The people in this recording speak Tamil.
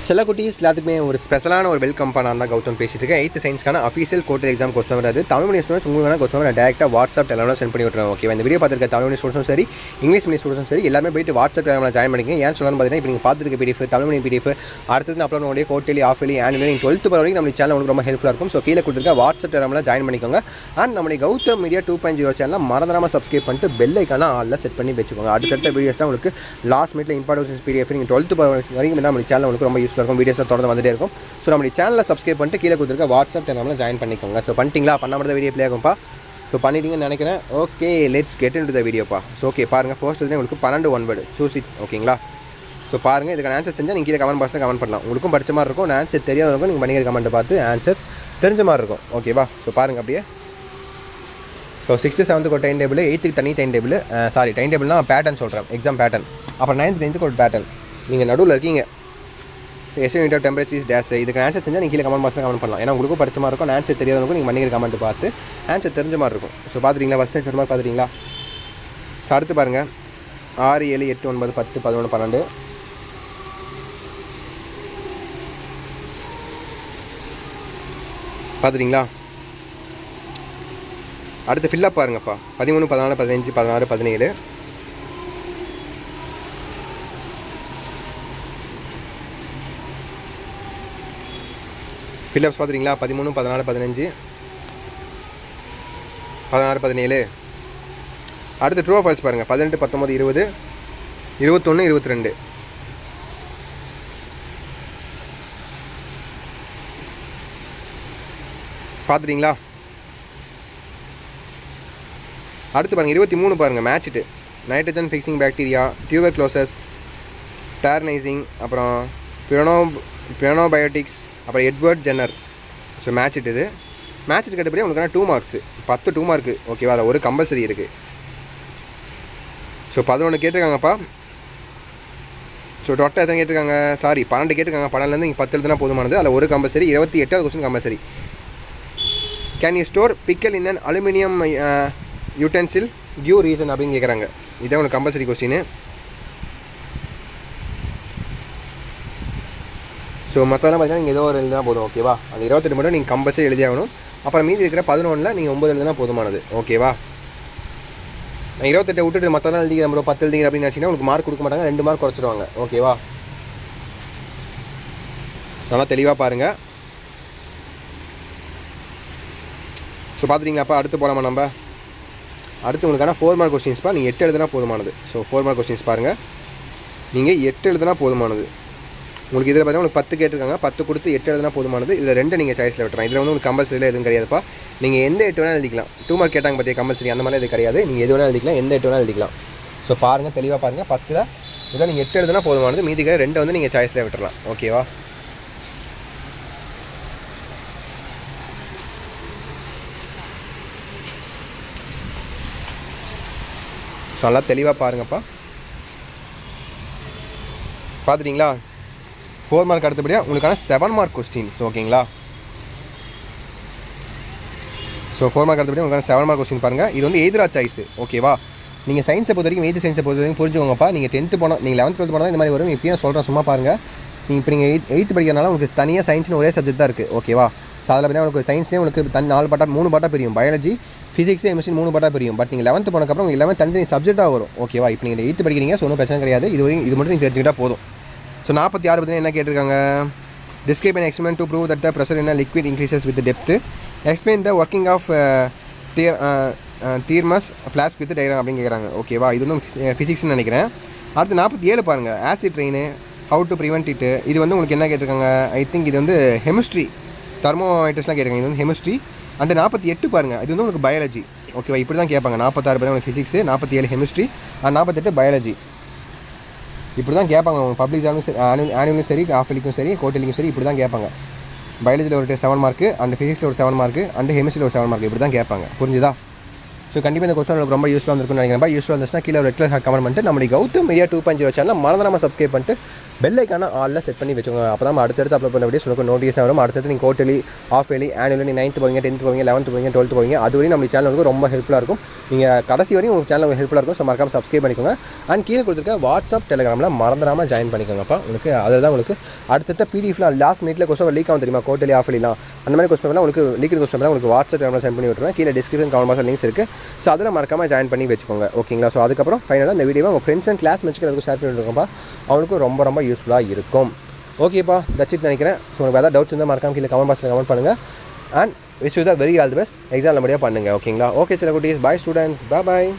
செல்லக்குட்டீஸ் எல்லாத்துக்குமே ஒரு ஸ்பெஷலான ஒரு வெல்கம் பண்ண கௌதம் பேசிட்டு இருக்கேன். 8th சயின்ஸ்க்கான அஃபீஷியல் கோர்ட் எக்ஸாம் கொஸ்டின் வராது. தமிழ் மீடியம் ஸ்டூடெண்ட்ஸ் உங்களுக்கு கொஸ்டின் நான் டேரெக்டாக வாட்ஸ்அப் டெலிகிராமில் சென்ட் பண்ணி விட்டுறேன். ஓகே, இந்த வீடியோ பார்த்துருக்க தமிழ் மீடியம் ஸ்டூடெண்ட்ஸும் சரி, இங்கிலீஷ் மீடியம் ஸ்டூடெண்ட்ஸும் சரி, எல்லாமே போய்ட்டு வாட்ஸ்அப் டெலிகிராமில் ஜாயின் பண்ணிக்கங்க. ஏன் சொல்லணும்னு பார்த்தீங்கன்னா, இப்போ நீங்கள் பார்த்துருக்க பிடிஎஃப் தமிழ் மீடியம் பிடிஎஃப் அடுத்தது அப்லோட் பண்ணக்கூடிய கோர்ட்லி ஆஃப்லி ஆனுவலி 12th வரைக்கும் நம்ம சேனல் உங்களுக்கு ரொம்ப ஹெல்ப்ஃபுல்லாக இருக்கும். ஸோ கீழே கொடுத்துருக்க வாட்ஸ்அப் டெலிகிராமில் ஜாயின் பண்ணிக்கோங்க. அண்ட் நம்மளுடைய கௌதம் மீடியா 2.0 சேனலில் மறந்துடாமல் சப்ஸ்கிரைப் பண்ணிட்டு பெல் ஐக்கான ஆளில் செட் பண்ணி வச்சுக்கோங்க. அடுத்த வீடியோஸ் தான் உங்களுக்கு லாஸ்ட் மினிட்ல இம்பார்ட்டன்ஸ் பிடிஎஃப் நீங்கள் 12th வரைக்கும் நம்ம சேனல் உங்களுக்கு ரொம்ப யூஸ்ஃபுல்லாக இருக்கும். வீடியோஸ் தொடர்ந்து வந்துட்டே இருக்கும். ஸோ நம்ம சேனலில் சப்ஸ்கிரைப் பண்ணிட்டு கீழே கொடுத்துருக்க வாட்ஸ்அப் டெலிகிராமில் ஜாயின் பண்ணிக்கோங்க. ஸோ பண்ணிட்டீங்களா? பண்ணாமல் தான் வீடியோ ப்ளே ஆகும்ப்பா. ஸோ பண்ணிட்டீங்கன்னு நினைக்கிறேன். Okay, let's get into the வீடியோப்பா. ஸோ ஓகே, பாருங்கள். ஃபர்ஸ்ட் உங்களுக்கு 12 1 வேர்டு சூஸ் இட். ஓகேங்களா? ஸோ பாருங்கள், இதுக்கான ஆன்சர் தெரிஞ்சால் நீங்கள் கீழே கமெண்ட் பாக்ஸில் கமெண்ட் பண்ணலாம். உங்களுக்கும் படித்த மாதிரி இருக்கும். ஆன்சர் தெரியாத இருக்கும், நீங்கள் பண்ணிக்கிற கமெண்ட்டை பார்த்து ஆன்சர் தெரிஞ்ச மாதிரி இருக்கும். ஓகேவா? ஸோ பாருங்கள் அப்படியே. ஸோ 6th 7th ஒரு டைம் டேபிள், 8th தனி டைம் டேபிள், டைம் டேபிள்னா பேட்டர்ன் சொல்கிறேன், எக்ஸாம் பேட்டர்ன். அப்புறம் 9th 10th ஒரு பேட்டர்ன். நீங்கள் நடுவில் இருக்கீங்க. SI unit of temperature is டேஸ். இதுக்கு ஆன்சர் தெரிஞ்சால் நீங்கள் கீழே கமெண்ட் பாக்ஸில் கமெண்ட் பண்ணலாம். ஏன்னா உங்களுக்கும் படித்த மாதிரி இருக்கும். ஆன்சர் தெரியாதவங்களுக்கும் நீங்கள் பண்ணிக்கிற கமெண்ட் பார்த்து ஆன்சர் தெரிஞ்ச மாதிரி இருக்கும். ஸோ பார்த்துட்டீங்களா? ஃபஸ்ட் டைம் மாதிரி பார்த்துட்டீங்களா? ஸோ அடுத்து பாருங்கள். 6 7 8 9 10 11 12 பார்த்துட்டிங்களா? அடுத்து ஃபில்லப் பாருங்கப்பா. 13 14 15 16 17 ஃபில்லப்ஸ் பார்த்துட்டிங்களா? 13 14 15 16 17. அடுத்து ட்ரூ ஃபால்ஸ் பாருங்கள். 18 19 20 21 22 பார்த்துட்டிங்களா? அடுத்து பாருங்கள் 23 பாருங்கள். மேட்சிட்டு nitrogen fixing bacteria, tuberculosis, டேர்னைசிங், அப்புறம் பியானோபயோட்டிக்ஸ், அப்புறம் எட்வர்ட் ஜென்னர். ஸோ மேட்சிட்டு இது மேட்சிட்டு கட்டுப்படி உங்களுக்கான 2 மார்க்ஸு 10 2 மார்க்கு. ஓகேவா? அதில் ஒரு கம்பல்சரி இருக்குது. ஸோ 11 கேட்டிருக்காங்கப்பா. ஸோ டோட்டல் எத்தனை கேட்டிருக்காங்க? 12 கேட்டிருக்காங்க. 12லேருந்து நீங்கள் 10 எழுதுனா போதுமானது. அதில் ஒரு கம்பல்சரி. 28வது question compulsory. Can you store pickle in an aluminium utensil due reason அப்படின்னு கேட்குறாங்க. இதான் உங்களுக்கு கம்பல்சரி கொஸ்டின். ஸோ மற்றதெல்லாம் பார்த்தீங்கன்னா நீங்கள் ஏதோ ஒரு எழுதினா போதும். ஓகேவா? அந்த 28 மட்டும் நீங்கள் கம்பல்சரி எழுதியாகணும். அப்புறம் மீதி இருக்கிற 11ல் நீங்கள் 9 எழுதினா போதுமானது. ஓகேவா? நான் 28 விட்டுட்டு மற்றதெல்லாம் எழுதிக்கிற நம்ம 10 எழுதிக்கிற அப்படின்னு நினச்சிங்கன்னா உங்களுக்கு மார்க் கொடுக்க மாட்டாங்க. 2 மார்க் குறைச்சிடுவாங்க. ஓகேவா? நல்லா தெளிவாக பாருங்கள். ஸோ பார்த்துட்டிங்களாப்பா? அடுத்து போகலாமா நம்ம? அடுத்து உங்களுக்கான 4 மார்க் கொஸ்டின்ஸ்ப்பா. நீங்கள் 8 எழுதுனா போதுமானது. ஸோ 4 மார்க் கொஸ்டின்ஸ் பாருங்கள். நீங்கள் 8 எழுதுனா போதுமானது. உங்களுக்கு இதில் பார்த்தீங்கன்னா உங்களுக்கு 10 கேட்டிருக்காங்க. 10 கொடுத்து 8 எழுதுனா போதுமானது. இதில் 2 நீங்கள் சாய்ஸில் விட்டுறேன். இதில் வந்து உங்களுக்கு கம்பல்சரியில் எதுவும் கிடையாதுப்பா. நீங்கள் எந்த 8 வேணால் எழுதிக்கலாம். 2 மார்க் கேட்டாங்க பார்த்தியா கம்பல்சரி, அந்த மாதிரி இது கிடையாது. நீங்கள் எது வேணால் எழுதிக்கலாம், எந்த 8 வேணால் எழுதிக்கலாம். ஸோ பாருங்கள், தெளிவாக பாருங்கள். 10ல் இதில் நீங்கள் 8 எழுதுனா போதுமானது. மீதிக்கிற 2 வந்து நீங்கள் சாய்ஸில் விட்டுறலாம். ஓகேவா? ஸோ நல்லா தெளிவாக பாருங்கப்பா. பார்த்துட்டிங்களா? 4 மார்க் அடுத்தபடியாக உங்களுக்கான 7 மார்க் கொஸ்டின்ஸ். ஓகேங்களா? ஸோ 4 மார்க் அடுத்தபடியாக உங்களுக்கான 7 மார்க் கொஸ்டின் பாருங்கள். இது வந்து எதிரா சாய்ஸு. ஓகேவா? நீங்கள் சயின்ஸை பொறுத்த வரைக்கும் 8th சயின்ஸை பொறுத்த வரைக்கும் புரிஞ்சுக்கோங்கப்பா. நீங்கள் 10th போனால், நீங்கள் 11th 12th போனால் இந்த மாதிரி வரும். இப்போயும் சொல்கிறேன், சும்மா பாருங்கள். நீங்கள் இப்போ நீங்கள் 8th படிக்கிறனால உங்களுக்கு தனியாக சயின்ஸ்னு ஒரே சப்ஜெக்ட் தான் இருக்குது. ஓகேவா? ஸோ அதில் பார்த்தீங்கன்னா உங்களுக்கு சயின்ஸ்லேயே உங்களுக்கு 4 பாட்டாக 3 பாட்டாக பிரியும். பயாலஜி, ஃபிசிக்ஸ், கெமிஸ்ட்ரி 3 பாட்டாக பிரியும். பட் நீங்கள் 11th போனதுக்கப்புறம் உங்களுக்கு எல்லாமே தனித்தனி சப்ஜெக்டாக வரும். ஓகேவா? இப்போ நீங்கள் 8th படிக்கிறீங்க, ஸோ ஒன்றும் பிரச்சனை கிடையாது. இது மட்டும் நீங்கள் தெரிஞ்சுக்கிட்டால் போதும். ஸோ 46 பார்த்தீங்கன்னா என்ன கேட்டிருக்காங்க? Describe an experiment to prove that the pressure in a liquid increases with depth. Explain the working of thermos flask with diagram அப்படின்னு கேட்குறாங்க. ஓகேவா? இது வந்து ஃபிசிக்ஸ்னு நினைக்கிறேன். அடுத்து 47 பாருங்கள். Acid train, how to prevent it. இது வந்து உங்களுக்கு என்ன கேட்டிருக்காங்க? ஐ திங்க் இது வந்து கெமிஸ்ட்ரி, தெர்மோமீட்டர்ஸ்லாம் கேட்குறாங்க. இது வந்து கெமிஸ்ட்ரி. அண்ட் 48 பாருங்கள். இது வந்து உங்களுக்கு பயாலஜி. ஓகேவா? இப்படி தான் கேட்பாங்க. 46 பார்த்தீங்கன்னா உங்களுக்கு ஃபிசிக்ஸு, 47 கெமிஸ்ட்ரி, அண்ட் 48 பயாலஜி. இப்படி தான் கேட்பாங்க. உங்களுக்கு பப்ளிக் எக்ஸாமும் சரி, ஆனுவலும் சரி, ஆஃபலிக்கும் சரி, கோட்டலிக்கும் சரி, இப்படி தான் கேட்பாங்க. பயாலஜியில் ஒரு 7 மார்க்கு, அண்ட் ஃபிசிக்ஸில் ஒரு 7 மார்க்கு, அண்ட் கெமிஸ்ட்ரியில் ஒரு 7 மார்க். இப்படி தான் கேட்பாங்க. புரிஞ்சுதா? ஸோ கண்டிப்பாக இந்த கொஸ்டின் உங்களுக்கு ரொம்ப யூஸ்ஃபுல்லாக இருக்குன்னு நினைக்கிறேன். யூஸ்ஃபுல்லாக இருந்துச்சுன்னா கீழே ஒரு ரெட் கலர் கமெண்ட் பண்ணிட்டு நம்மளுடைய கௌதம் மீடியா 2.0 சேனலில் மறந்துடாமல் சப்ஸ்கிரைப் பண்ணிட்டு பெல் ஐக்கான ஆலில் செட் பண்ணி வச்சுக்கோங்க. அப்போ தான் அடுத்தடுத்து அப்லோட் பண்ண வீடியோஸ் உங்களுக்கு நோட்டிஃபிகேஷன் வரும். அடுத்தடுத்து நீங்கள் குவார்ட்டர்லி, ஆஃப் இயர்லி, ஆனுவலி, நீங்கள் 9th போவீங்க, 10th போவீங்க, 11th போவீங்க, 12th போவீங்க, அது வரையும் நம்ம சேனலுக்கு ரொம்ப ஹெல்ப்ஃபுல்லாக இருக்கும். நீங்கள் கடைசி வரையும் உங்கள் சேனல் ஹெல்ப்ஃபுல்லாக இருக்கும். ஸோ மறக்காம சப்ஸ்கிரைப் பண்ணிக்கோங்க. அண்ட் கீழே கொடுத்துருக்க வாட்ஸ்அப், டெலிகிராமில் மறந்துடாமல் ஜாயின் பண்ணிக்கோங்கப்பா. உங்களுக்கு அதில் தான் உங்களுக்கு அடுத்த பிடிஎஃப்லாம் லாஸ்ட் மினிட்ல கொஸ்டின் லீக் ஆகும் தெரியுமா, குவார்ட்டர்லி, ஆஃப் இயர்லிலாம் அந்த மாதிரி கொஸ்டின்லாம் உங்களுக்கு லீக் கொஸ்டின்லாம் உங்களுக்கு வாட்ஸ்அப் டெலிகிராமில் சென்ட் பண்ணி விட்டுருவேன். கீழே டிஸ்கிரிப்ஷன் கமெண்ட் பாக்ஸில் லிங்க்ஸ் இருக்குது. ஸோ அதில் மறக்காமல் ஜாயின் பண்ணி வச்சுக்கோங்க. ஓகேங்களா? ஸோ அதுக்கப்புறம் ஃபைனலாக இந்த வீடியோவை உங்கள் ஃப்ரெண்ட்ஸ் அண்ட் கிளாஸ் மெச்சுக்கு அதுக்கு ஷேர் பண்ணிட்டுருக்கோம்ப்பா. அவனுக்கும் ரொம்ப யூஸ்ஃபுல்லாக இருக்கும். ஓகேப்பா, தட்ஸ் இட் நினைக்கிறேன். ஸோ உங்களுக்கு ஏதாவது டவுட்ஸ் இருந்தால் மறக்காம கீழே கமெண்ட் பாக்ஸில் கமெண்ட் பண்ணுங்கள். And wish you the very all the best. Exam நல்லபடியாக பண்ணுங்கள். ஓகேங்களா? ஓகே சில குட்டீஸ், பாய் ஸ்டூடெண்ட்ஸ், பாய்.